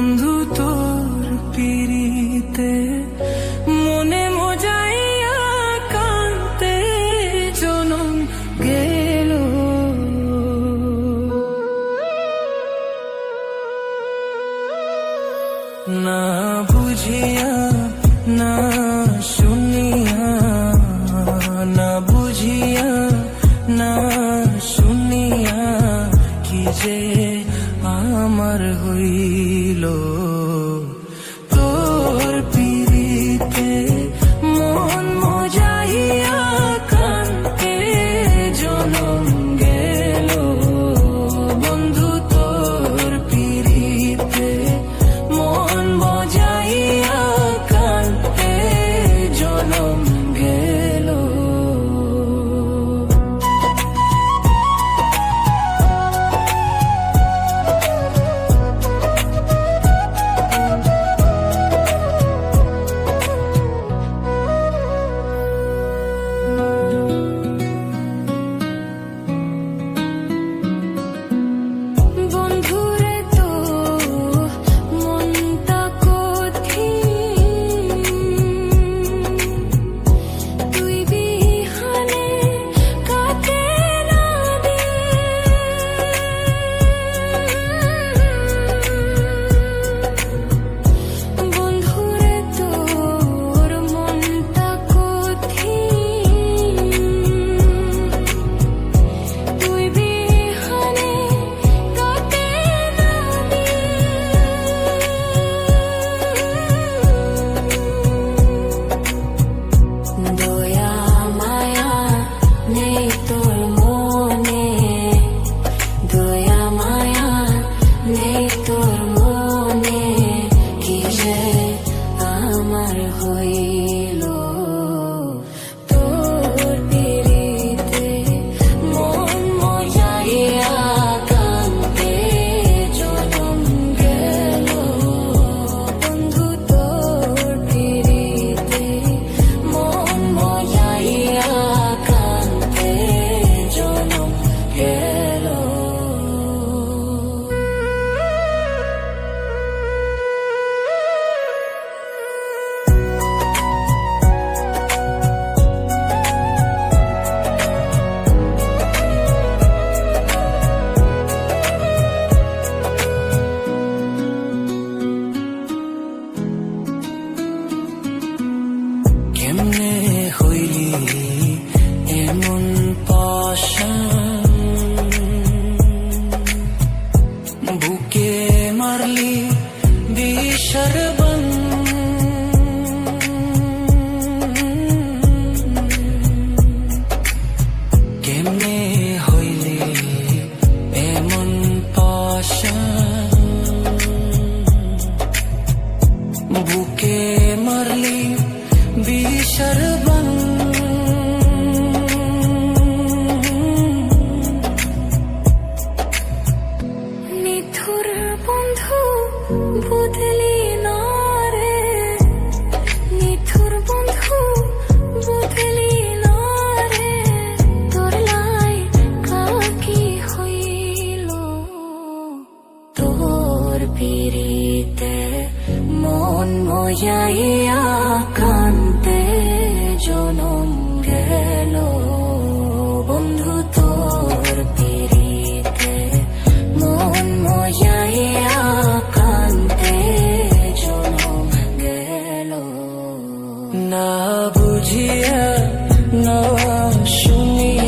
বন্ধু তোর পিরিতে মনে মজাইয়া কান্তে জনম গেল। না বুঝিয়া না শুনিয়া, না বুঝিয়া না শুনিয়া কি যে আমার হইল। তোর পিরিতে মন মজাইয়া কান্তে জনম গেল। বন্ধু তোর পিরিতে মন মজাইয়া কান্তে জনম গেল। কেমনে হইলি এমন পাশান, বুকে মারলি বিষার বান। কেমনে হইলি এমন পাশান, বুকে মারলি বিষার বান। নিথুর বন্ধু বদলি না রে, নিথুর বন্ধু বদলি না রে। তোর লাই কাকি হইল, তোর পিরিতে মন মজাইয়া কান্তে জনম গেল। বন্ধু তোর পিরিতে মন মজাইয়া কান্তে জনম গেল। না বুঝিয়া না শুনিয়া